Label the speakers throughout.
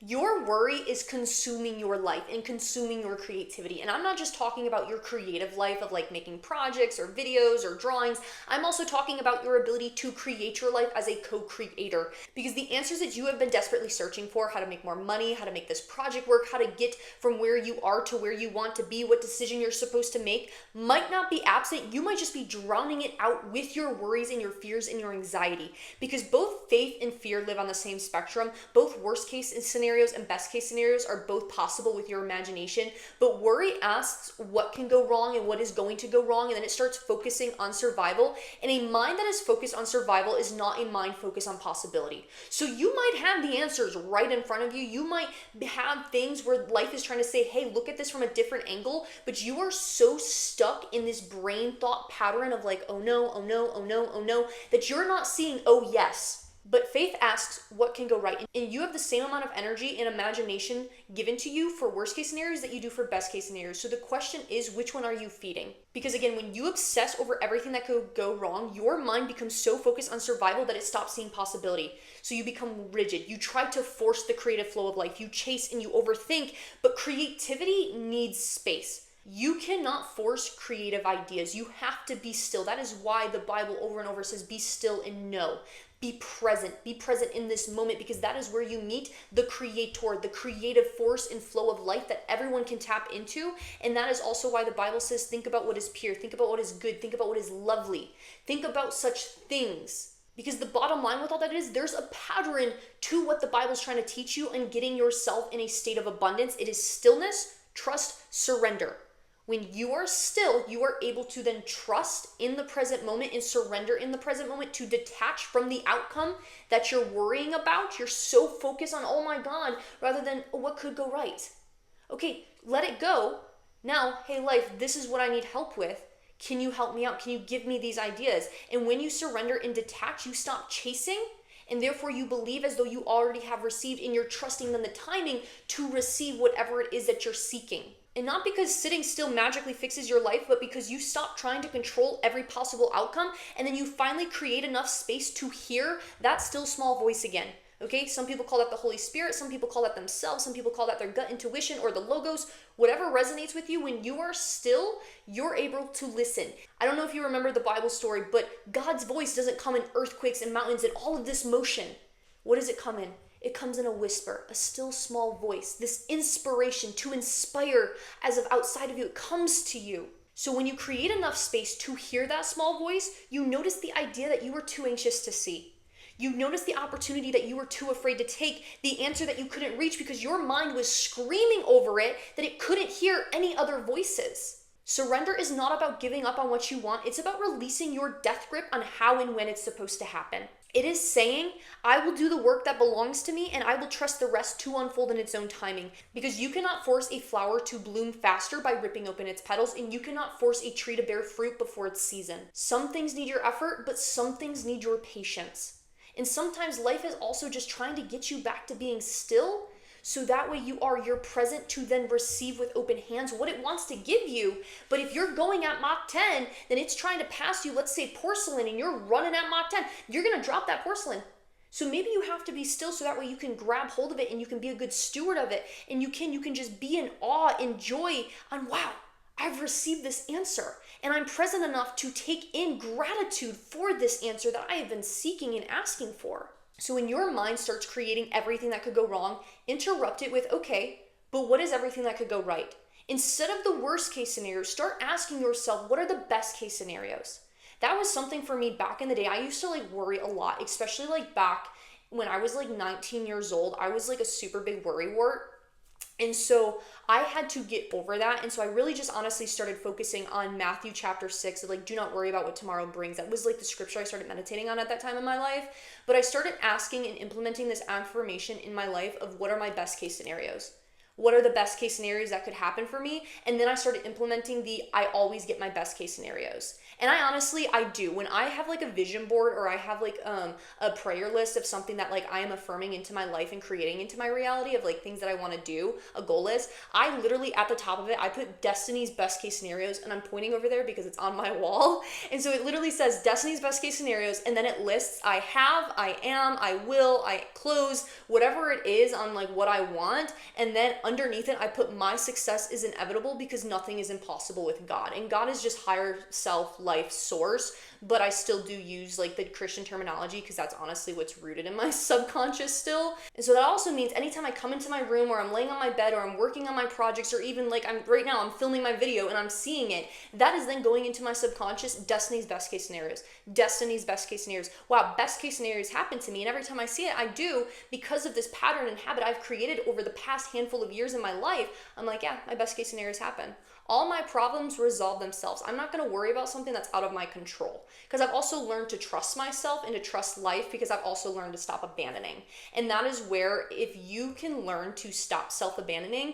Speaker 1: Your worry is consuming your life and consuming your creativity. And I'm not just talking about your creative life of like making projects or videos or drawings. I'm also talking about your ability to create your life as a co-creator. Because the answers that you have been desperately searching for, how to make more money, how to make this project work, how to get from where you are to where you want to be, what decision you're supposed to make, might not be absent. You might just be drowning it out with your worries and your fears and your anxiety. Because both faith and fear live on the same spectrum. Both worst case scenarios and best case scenarios are both possible with your imagination, but worry asks what can go wrong and what is going to go wrong, and then it starts focusing on survival. And a mind that is focused on survival is not a mind focused on possibility. So you might have the answers right in front of you. You might have things where life is trying to say, hey, look at this from a different angle, but you are so stuck in this brain thought pattern of like, oh no, oh no, oh no, oh no, that you're not seeing, oh yes. But faith asks what can go right. And you have the same amount of energy and imagination given to you for worst case scenarios that you do for best case scenarios. So the question is, which one are you feeding? Because again, when you obsess over everything that could go wrong, your mind becomes so focused on survival that it stops seeing possibility. So you become rigid. You try to force the creative flow of life. You chase and you overthink, but creativity needs space. You cannot force creative ideas. You have to be still. That is why the Bible over and over says, be still and know. Be present in this moment, because that is where you meet the creator, the creative force and flow of life that everyone can tap into. And that is also why the Bible says, think about what is pure, think about what is good, think about what is lovely, think about such things. Because the bottom line with all that is, there's a pattern to what the Bible's trying to teach you and getting yourself in a state of abundance. It is stillness, trust, surrender. When you are still, you are able to then trust in the present moment and surrender in the present moment, to detach from the outcome that you're worrying about. You're so focused on, oh my God, rather than, oh, what could go right? Okay, let it go. Now, hey life, this is what I need help with. Can you help me out? Can you give me these ideas? And when you surrender and detach, you stop chasing, and therefore you believe as though you already have received, and you're trusting in the timing to receive whatever it is that you're seeking. And not because sitting still magically fixes your life, but because you stop trying to control every possible outcome, and then you finally create enough space to hear that still small voice again. Okay, some people call that the Holy Spirit, some people call that themselves, some people call that their gut intuition or the logos. Whatever resonates with you, when you are still, you're able to listen. I don't know if you remember the Bible story, but God's voice doesn't come in earthquakes and mountains and all of this motion. What does it come in? It comes in a whisper, a still small voice, this inspiration to inspire as if outside of you, it comes to you. So when you create enough space to hear that small voice, you notice the idea that you were too anxious to see. You notice the opportunity that you were too afraid to take, the answer that you couldn't reach because your mind was screaming over it that it couldn't hear any other voices. Surrender is not about giving up on what you want. It's about releasing your death grip on how and when it's supposed to happen. It is saying, I will do the work that belongs to me and I will trust the rest to unfold in its own timing. Because you cannot force a flower to bloom faster by ripping open its petals, and you cannot force a tree to bear fruit before its season. Some things need your effort, but some things need your patience. And sometimes life is also just trying to get you back to being still, so that way you're present to then receive with open hands what it wants to give you. But if you're going at Mach 10, then it's trying to pass you, let's say porcelain, and you're running at Mach 10, you're gonna drop that porcelain. So maybe you have to be still so that way you can grab hold of it and you can be a good steward of it, and you can just be in awe, enjoy on, wow, I've received this answer, and I'm present enough to take in gratitude for this answer that I have been seeking and asking for. So when your mind starts creating everything that could go wrong, interrupt it with, okay, but what is everything that could go right? Instead of the worst case scenarios, start asking yourself, what are the best case scenarios? That was something for me back in the day. I used to worry a lot, especially back when I was 19 years old. I was a super big worrywart. And so I had to get over that. And so I really just honestly started focusing on Matthew chapter 6 of do not worry about what tomorrow brings. That was the scripture I started meditating on at that time in my life. But I started asking and implementing this affirmation in my life of what are my best case scenarios? What are the best case scenarios that could happen for me? And then I started implementing I always get my best case scenarios. And I do. When I have like a vision board, or I have like a prayer list of something that like I am affirming into my life and creating into my reality of like things that I want to do, a goal list, I literally at the top of it, I put Destiny's best case scenarios, and I'm pointing over there because it's on my wall. And so it literally says Destiny's best case scenarios, and then it lists I have, I am, I will, I close, whatever it is on like what I want. And then underneath it, I put my success is inevitable because nothing is impossible with God. And God is just higher self, life, source. But I still do use like the Christian terminology because that's honestly what's rooted in my subconscious still. And so that also means anytime I come into my room, or I'm laying on my bed, or I'm working on my projects, or even like right now I'm filming my video and I'm seeing it, that is then going into my subconscious, Destiny's best case scenarios, Destiny's best case scenarios. Wow, best case scenarios happen to me. And every time I see it, I do, because of this pattern and habit I've created over the past handful of years in my life. I'm like, yeah, my best case scenarios happen. All my problems resolve themselves. I'm not going to worry about something that's out of my control, because I've also learned to trust myself and to trust life, because I've also learned to stop abandoning. And that is where, if you can learn to stop self-abandoning,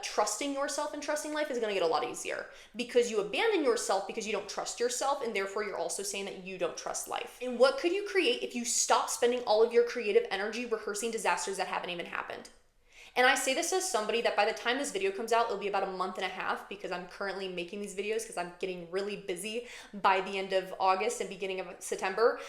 Speaker 1: trusting yourself and trusting life is going to get a lot easier, because you abandon yourself because you don't trust yourself, and therefore you're also saying that you don't trust life. And what could you create if you stop spending all of your creative energy rehearsing disasters that haven't even happened? And I say this as somebody that by the time this video comes out, it'll be about a month and a half, because I'm currently making these videos because I'm getting really busy by the end of August and beginning of September.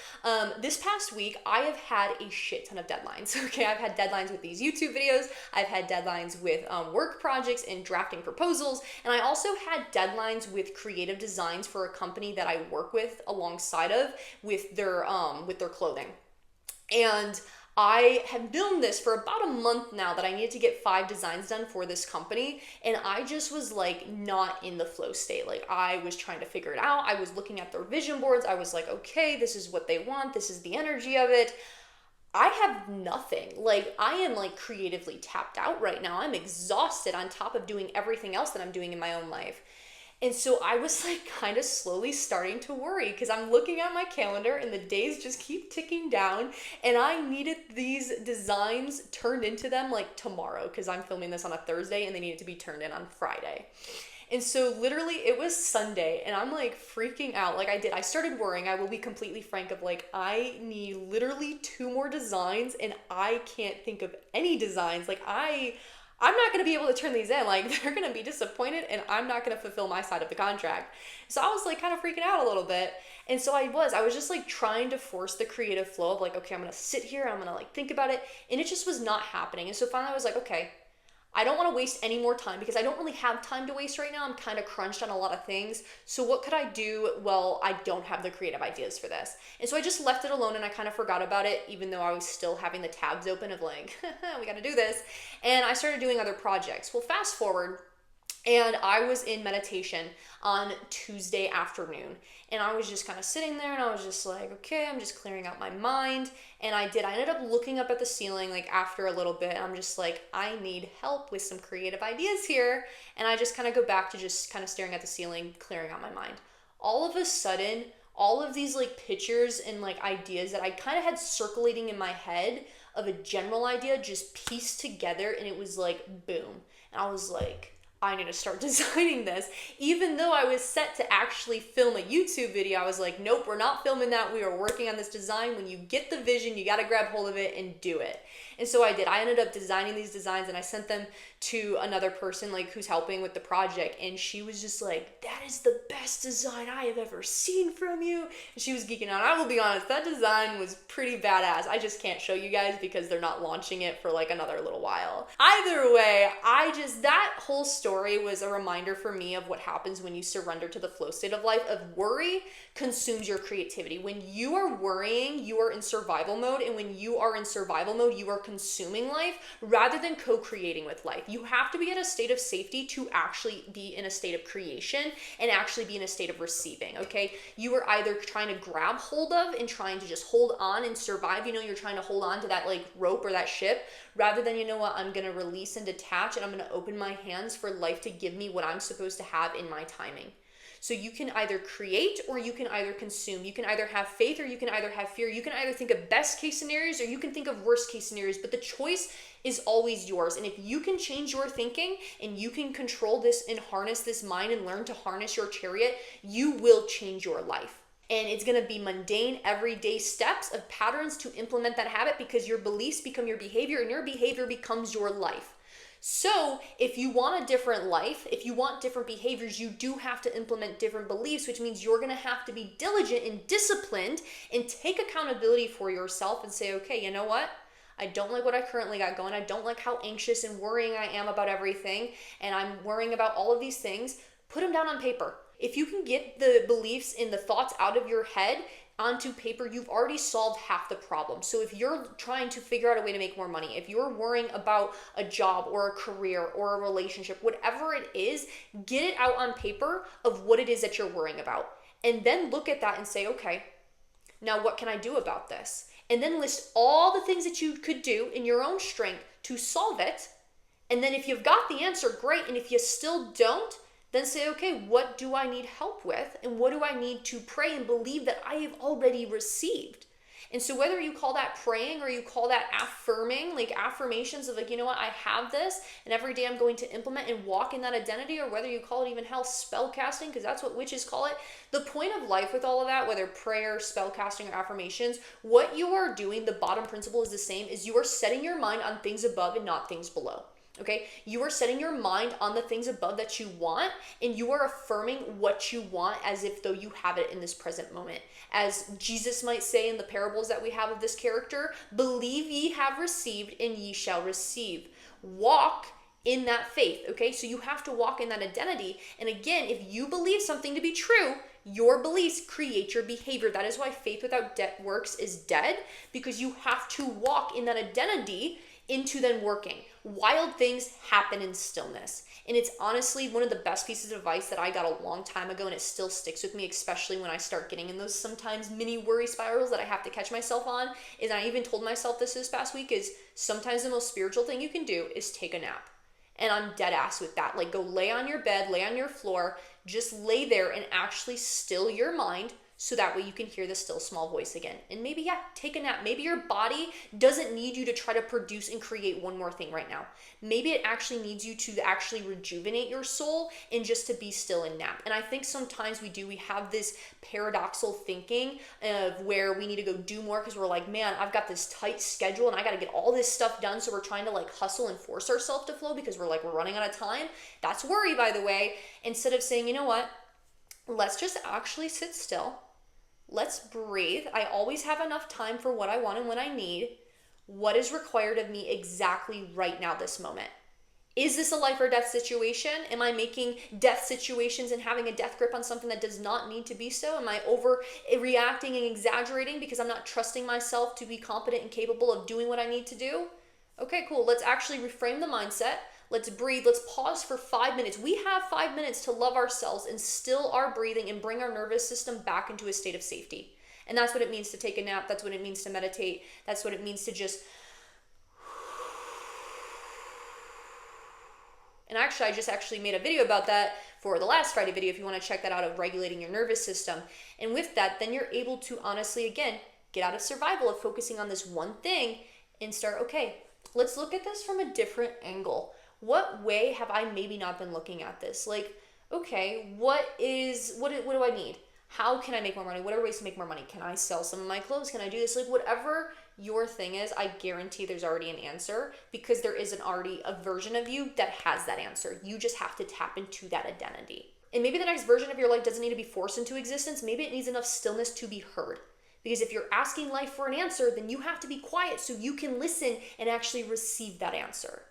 Speaker 1: This past week, I have had a shit ton of deadlines. Okay, I've had deadlines with these YouTube videos. I've had deadlines with work projects and drafting proposals. And I also had deadlines with creative designs for a company that I work with alongside of with their clothing. And I have filmed this for about a month now that I needed to get 5 designs done for this company, and I just was like not in the flow state. Like, I was trying to figure it out. I was looking at their vision boards. I was like, okay, this is what they want. This is the energy of it. I have nothing. Like, I am like creatively tapped out right now. I'm exhausted on top of doing everything else that I'm doing in my own life. And so I was like kind of slowly starting to worry, because I'm looking at my calendar and the days just keep ticking down, and I needed these designs turned into them like tomorrow, because I'm filming this on a Thursday and they needed to be turned in on Friday. And so literally it was Sunday and I'm like freaking out. Like I started worrying. I will be completely frank of like, I need literally 2 more designs and I can't think of any designs. Like I'm not going to be able to turn these in. Like, they're going to be disappointed and I'm not going to fulfill my side of the contract. So I was like kind of freaking out a little bit. And so I was just like trying to force the creative flow of like, okay, I'm going to sit here, I'm going to like think about it. And it just was not happening. And so finally I was like, okay, I don't want to waste any more time, because I don't really have time to waste right now. I'm kind of crunched on a lot of things. So what could I do? Well, I don't have the creative ideas for this. And so I just left it alone and I kind of forgot about it, even though I was still having the tabs open of like, we got to do this. And I started doing other projects. Well, fast forward, and I was in meditation on Tuesday afternoon. And I was just kind of sitting there and I was just like, okay, I'm just clearing out my mind. And I ended up looking up at the ceiling like after a little bit. I'm just like, I need help with some creative ideas here. And I just kind of go back to just kind of staring at the ceiling, clearing out my mind. All of a sudden, all of these like pictures and like ideas that I kind of had circulating in my head of a general idea just pieced together, and it was like, boom. And I was like, I need to start designing this. Even though I was set to actually film a YouTube video, I was like, nope, we're not filming that. We are working on this design. When you get the vision, you got to grab hold of it and do it. And so I did. I ended up designing these designs and I sent them to another person like who's helping with the project. And she was just like, that is the best design I have ever seen from you. And she was geeking out. I will be honest, that design was pretty badass. I just can't show you guys because they're not launching it for like another little while. Either way, that whole story was a reminder for me of what happens when you surrender to the flow state of life. Of worry consumes your creativity. When you are worrying, you are in survival mode. And when you are in survival mode, you are consuming life rather than co-creating with life. You have to be in a state of safety to actually be in a state of creation and actually be in a state of receiving, okay? You are either trying to grab hold of and trying to just hold on and survive. You know, you're trying to hold on to that like rope or that ship, rather than, you know what, I'm going to release and detach and I'm going to open my hands for life to give me what I'm supposed to have in my timing. So you can either create or you can either consume. You can either have faith or you can either have fear. You can either think of best case scenarios or you can think of worst case scenarios, but the choice is always yours. And if you can change your thinking and you can control this and harness this mind and learn to harness your chariot, you will change your life. And it's going to be mundane, everyday steps of patterns to implement that habit, because your beliefs become your behavior and your behavior becomes your life. So if you want a different life, if you want different behaviors, you do have to implement different beliefs, which means you're going to have to be diligent and disciplined and take accountability for yourself and say, okay, you know what? I don't like what I currently got going. I don't like how anxious and worrying I am about everything, and I'm worrying about all of these things. Put them down on paper. If you can get the beliefs and the thoughts out of your head onto paper, you've already solved half the problem. So if you're trying to figure out a way to make more money, if you're worrying about a job or a career or a relationship, whatever it is, get it out on paper of what it is that you're worrying about. And then look at that and say, okay, now what can I do about this? And then list all the things that you could do in your own strength to solve it. And then if you've got the answer, great. And if you still don't, then say, okay, what do I need help with? And what do I need to pray and believe that I have already received? And so whether you call that praying or you call that affirming, like affirmations of like, you know what, I have this and every day I'm going to implement and walk in that identity, or whether you call it even hell spell casting, because that's what witches call it. The point of life with all of that, whether prayer, spell casting, or affirmations, what you are doing, the bottom principle is the same, is you are setting your mind on things above and not things below. Okay, you are setting your mind on the things above that you want, and you are affirming what you want as if though you have it in this present moment. As Jesus might say in the parables that we have of this character, believe ye have received and ye shall receive. Walk in that faith, okay? So you have to walk in that identity. And again, if you believe something to be true, your beliefs create your behavior. That is why faith without works is dead, because you have to walk in that identity into then working. Wild things happen in stillness. And it's honestly one of the best pieces of advice that I got a long time ago, and it still sticks with me, especially when I start getting in those sometimes mini worry spirals that I have to catch myself on. Is I even told myself this past week, is sometimes the most spiritual thing you can do is take a nap. And I'm dead ass with that. Like, go lay on your bed, lay on your floor, just lay there and actually still your mind, so that way you can hear the still small voice again. And maybe, take a nap. Maybe your body doesn't need you to try to produce and create one more thing right now. Maybe it actually needs you to actually rejuvenate your soul and just to be still and nap. And I think sometimes we have this paradoxical thinking of where we need to go do more because we're like, man, I've got this tight schedule and I got to get all this stuff done. So we're trying to like hustle and force ourselves to flow because we're running out of time. That's worry, by the way. Instead of saying, you know what, let's just actually sit still. Let's breathe. I always have enough time for what I want and what I need. What is required of me exactly right now, this moment? Is this a life or death situation? Am I making death situations and having a death grip on something that does not need to be so? Am I overreacting and exaggerating because I'm not trusting myself to be competent and capable of doing what I need to do? Okay, cool. Let's actually reframe the mindset. Let's breathe. Let's pause for 5 minutes. We have 5 minutes to love ourselves and still our breathing and bring our nervous system back into a state of safety. And that's what it means to take a nap. That's what it means to meditate. That's what it means to just... And actually, I just made a video about that for the last Friday video if you want to check that out, of regulating your nervous system. And with that, then you're able to honestly, again, get out of survival of focusing on this one thing and start, okay, let's look at this from a different angle. What way have I maybe not been looking at this? Like, okay, what do I need? How can I make more money? What are ways to make more money? Can I sell some of my clothes? Can I do this? Like, whatever your thing is, I guarantee there's already an answer, because there isn't already a version of you that has that answer. You just have to tap into that identity. And maybe the next version of your life doesn't need to be forced into existence. Maybe it needs enough stillness to be heard. Because if you're asking life for an answer, then you have to be quiet so you can listen and actually receive that answer.